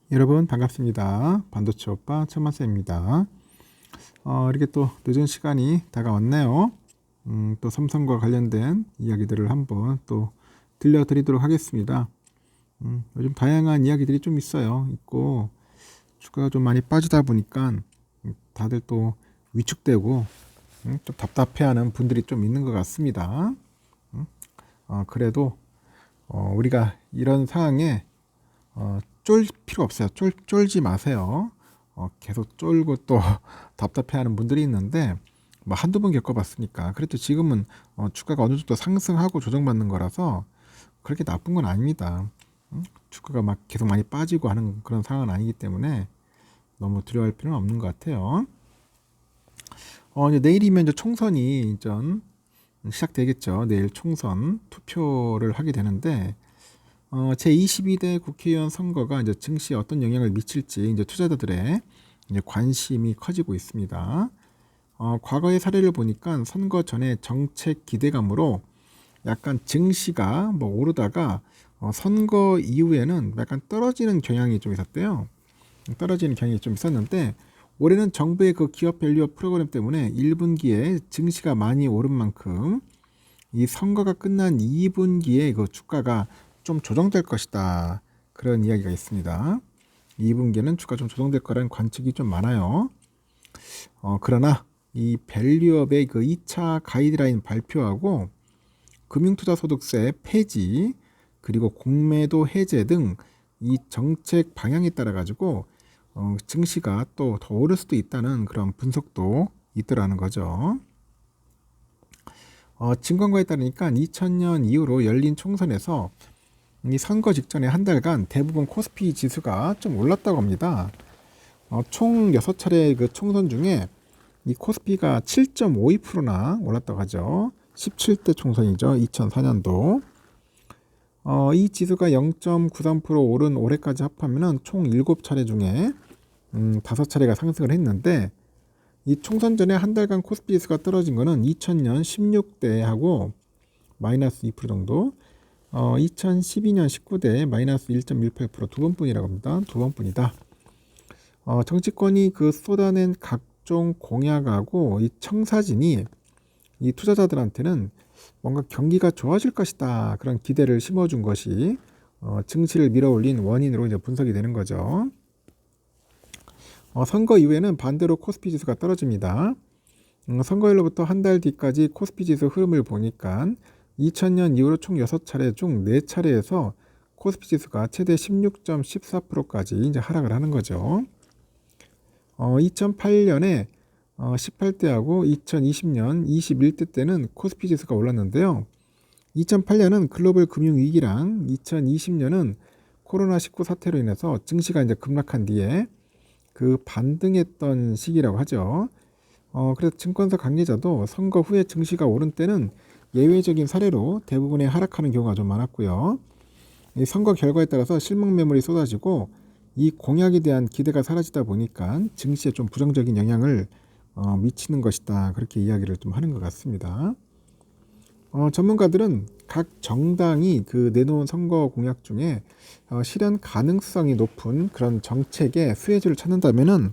여러분 반갑습니다. 반도체 오빠 천만쌤입니다. 이렇게 또 늦은 시간이 다가왔네요. 또 삼성과 관련된 이야기들을 한번 또 들려드리도록 하겠습니다. 요즘 다양한 이야기들이 좀 있고 주가가 좀 많이 빠지다 보니까 다들 또 위축되고 좀 답답해하는 분들이 좀 있는 것 같습니다. 그래도 우리가 이런 상황에 쫄 필요 없어요. 쫄지 마세요. 계속 쫄고 또 답답해하는 분들이 있는데 뭐 한두 번 겪어봤으니까. 그래도 지금은 주가가 어느 정도 상승하고 조정받는 거라서 그렇게 나쁜 건 아닙니다. 주가가 막 계속 많이 빠지고 하는 그런 상황은 아니기 때문에 너무 두려워할 필요는 없는 것 같아요. 이제 내일이면 이제 총선이 시작되겠죠. 내일 총선 투표를 하게 되는데 제22대 국회의원 선거가 이제 증시에 어떤 영향을 미칠지 이제 투자자들의 이제 관심이 커지고 있습니다. 과거의 사례를 보니까 선거 전에 정책 기대감으로 약간 증시가 뭐 오르다가 선거 이후에는 약간 떨어지는 경향이 좀 있었대요. 떨어지는 경향이 좀 있었는데 올해는 정부의 그 기업 밸류업 프로그램 때문에 1분기에 증시가 많이 오른 만큼 이 선거가 끝난 2분기에 그 주가가 좀 조정될 것이다. 그런 이야기가 있습니다. 2분기에는 주가 좀 조정될 거라는 관측이 좀 많아요. 그러나 이 밸류업의 그 2차 가이드라인 발표하고 금융투자소득세 폐지 그리고 공매도 해제 등 이 정책 방향에 따라 가지고 증시가 또 더 오를 수도 있다는 그런 분석도 있더라는 거죠. 증권가에 따르니까 2000년 이후로 열린 총선에서 이 선거 직전에 한 달간 대부분 코스피 지수가 좀 올랐다고 합니다. 총 6차례 그 총선 중에 이 코스피가 7.52%나 올랐다고 하죠. 17대 총선이죠. 2004년도. 이 지수가 0.93% 오른 올해까지 합하면 총 7차례 중에 5차례가 상승을 했는데 이 총선 전에 한 달간 코스피 지수가 떨어진 거는 2000년 16대하고 마이너스 2% 정도 2012년 19대 마이너스 1.18%두 번뿐이라고 합니다. 두 번뿐이다. 정치권이 그 쏟아낸 각종 공약하고 이 청사진이 이 투자자들한테는 뭔가 경기가 좋아질 것이다 그런 기대를 심어준 것이 증시를 밀어올린 원인으로 이제 분석이 되는 거죠. 선거 이후에는 반대로 코스피 지수가 떨어집니다. 선거일로부터 한 달 뒤까지 코스피 지수 흐름을 보니까 2000년 이후로 총 6차례 중 4차례에서 코스피 지수가 최대 16.14%까지 이제 하락을 하는 거죠. 2008년에 18대하고 2020년 21대 때는 코스피 지수가 올랐는데요. 2008년은 글로벌 금융위기랑 2020년은 코로나19 사태로 인해서 증시가 이제 급락한 뒤에 그 반등했던 시기라고 하죠. 그래서 증권사 관계자도 선거 후에 증시가 오른 때는 예외적인 사례로 대부분의 하락하는 경우가 좀 많았고요. 이 선거 결과에 따라서 실망 매물이 쏟아지고 이 공약에 대한 기대가 사라지다 보니까 증시에 좀 부정적인 영향을 미치는 것이다. 그렇게 이야기를 좀 하는 것 같습니다. 전문가들은 각 정당이 그 내놓은 선거 공약 중에 실현 가능성이 높은 그런 정책의 수혜주를 찾는다면은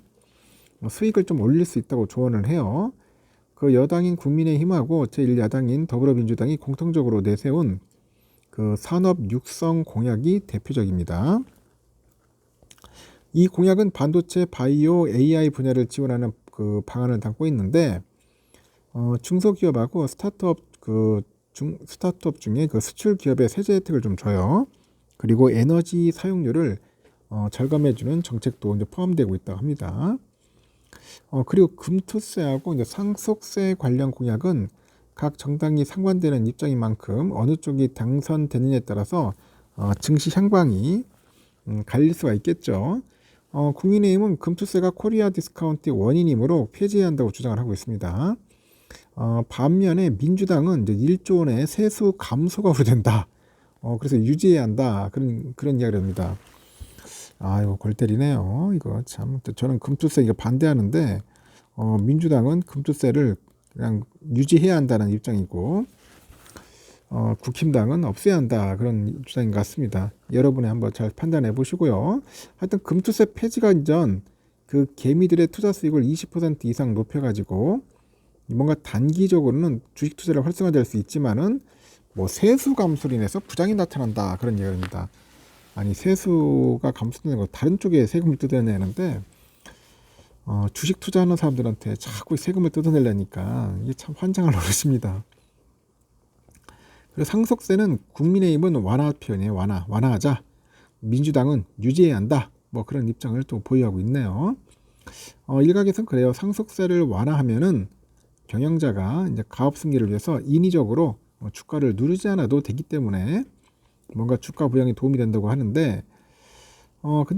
수익을 좀 올릴 수 있다고 조언을 해요. 그 여당인 국민의힘하고 제1야당인 더불어민주당이 공통적으로 내세운 그 산업 육성 공약이 대표적입니다. 이 공약은 반도체, 바이오, AI 분야를 지원하는 그 방안을 담고 있는데 중소기업하고 스타트업 중에 그 수출 기업의 세제 혜택을 좀 줘요. 그리고 에너지 사용료를 절감해주는 정책도 이제 포함되고 있다고 합니다. 그리고 금투세하고 이제 상속세 관련 공약은 각 정당이 상반되는 입장인 만큼 어느 쪽이 당선되느냐에 따라서 증시 향방이 갈릴 수가 있겠죠. 국민의힘은 금투세가 코리아 디스카운트의 원인이므로 폐지해야 한다고 주장을 하고 있습니다. 반면에 민주당은 이제 1조 원의 세수 감소가 우려된다. 그래서 유지해야 한다. 그런 이야기를 합니다. 이거 골 때리네요. 이거 참. 저는 금투세 이거 반대하는데, 민주당은 금투세를 그냥 유지해야 한다는 입장이고, 국힘당은 없애야 한다 그런 주장인 것 같습니다. 여러분이 한번 잘 판단해 보시고요. 하여튼 금투세 폐지가 이전 그 개미들의 투자 수익을 20% 이상 높여가지고 뭔가 단기적으로는 주식 투자를 활성화될 수 있지만은 뭐 세수 감소로 인해서 부장이 나타난다 그런 얘기입니다. 아니 세수가 감소되는 거 다른 쪽에 세금을 뜯어내는데 주식 투자하는 사람들한테 자꾸 세금을 뜯어내려니까 이게 참 환장을 노릇입니다. 그리고 상속세는 국민의힘은 완화 표현이에요. 완화하자. 민주당은 유지해야 한다. 뭐 그런 입장을 또 보유하고 있네요. 일각에서는 그래요. 상속세를 완화하면은 경영자가 이제 가업 승계를 위해서 인위적으로 주가를 누르지 않아도 되기 때문에 뭔가 주가 부양에 도움이 된다고 하는데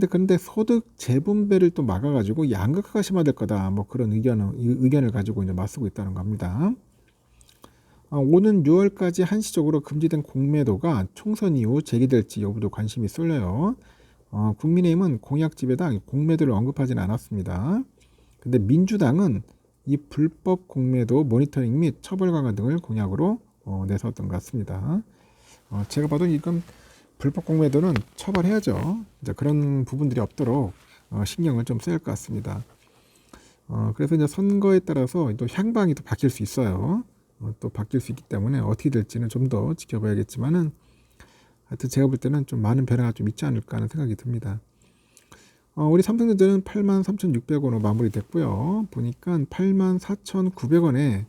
근데 소득 재분배를 또 막아가지고 양극화가 심화될 거다. 뭐 그런 의견을 가지고 이제 맞서고 있다는 겁니다. 오는 6월까지 한시적으로 금지된 공매도가 총선 이후 재개될지 여부도 관심이 쏠려요. 국민의힘은 공약집에다 공매도를 언급하지는 않았습니다. 근데 민주당은 이 불법 공매도 모니터링 및 처벌 강화 등을 공약으로 내세웠던 것 같습니다. 제가 봐도 이건 불법 공매도는 처벌해야죠. 이제 그런 부분들이 없도록 신경을 좀 써야 할 것 같습니다. 그래서 이제 선거에 따라서 또 향방이 또 바뀔 수 있어요. 또 바뀔 수 있기 때문에 어떻게 될지는 좀 더 지켜봐야겠지만은 하여튼 제가 볼 때는 좀 많은 변화가 좀 있지 않을까 하는 생각이 듭니다. 우리 삼성전자는 83,600원으로 마무리됐고요. 보니까 84,900원에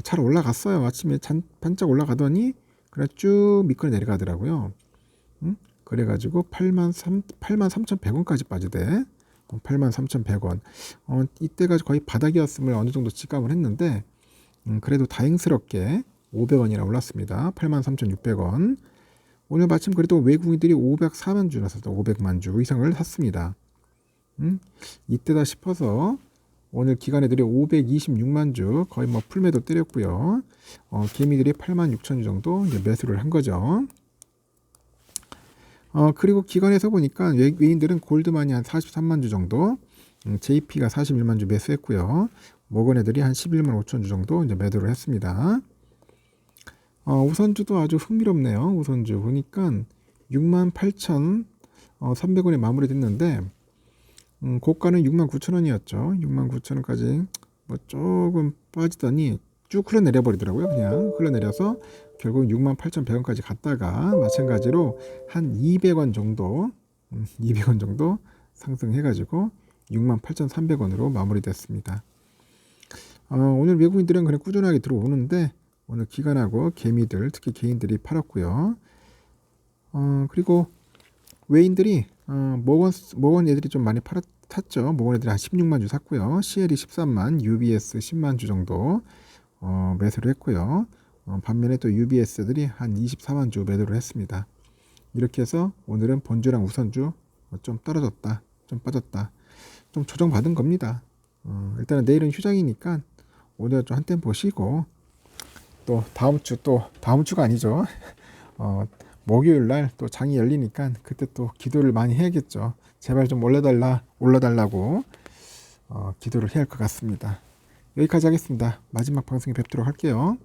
잘 올라갔어요. 아침에 반짝 올라가더니 그냥 쭉 밑으로 내려가더라고요. 그래가지고 83,100원까지 빠지대. 83,100원. 이때가 거의 바닥이었음을 어느 정도 직감을 했는데 그래도 다행스럽게 500원이나 올랐습니다. 83,600원. 오늘 마침 그래도 외국인들이 504만 주나 샀다. 500만 주 이상을 샀습니다. 이때다 싶어서 오늘 기관 애들이 526만 주 거의 뭐 풀매도 때렸고요. 개미들이 8만 6천 주 정도 이제 매수를 한 거죠. 그리고 기관에서 보니까 외인들은 골드만이 한 43만 주 정도, JP가 41만 주 매수했고요. 모건 애들이 한 11만 5천 주 정도 이제 매도를 했습니다. 우선주도 아주 흥미롭네요. 우선주 보니까 68,300원에 마무리됐는데 고가는 69,000원이었죠. 69,000원까지 뭐 조금 빠지더니 쭉 흘러내려 버리더라고요. 그냥 흘러내려서 결국 68,100원까지 갔다가 마찬가지로 한 200원 정도 200원 정도 상승해가지고 68,300원으로 마무리됐습니다. 오늘 외국인들은 그냥 꾸준하게 들어오는데 오늘 기관하고 개미들 특히 개인들이 팔았고요. 그리고 외인들이 모건 애들이 좀 많이 탔죠. 모건 애들이 한 16만 주 샀고요. CL이 13만, UBS 10만 주 정도 매수를 했고요. 반면에 또 UBS들이 한 24만 주 매도를 했습니다. 이렇게 해서 오늘은 본주랑 우선주 좀 떨어졌다, 좀 빠졌다, 좀 조정받은 겁니다. 일단은 내일은 휴장이니까 오늘 좀 한템 보시고 또 다음 주가 아니죠. 목요일 날 또 장이 열리니까 그때 또 기도를 많이 해야겠죠. 제발 좀 올라달라고 기도를 해야 할 것 같습니다. 여기까지 하겠습니다. 마지막 방송에 뵙도록 할게요.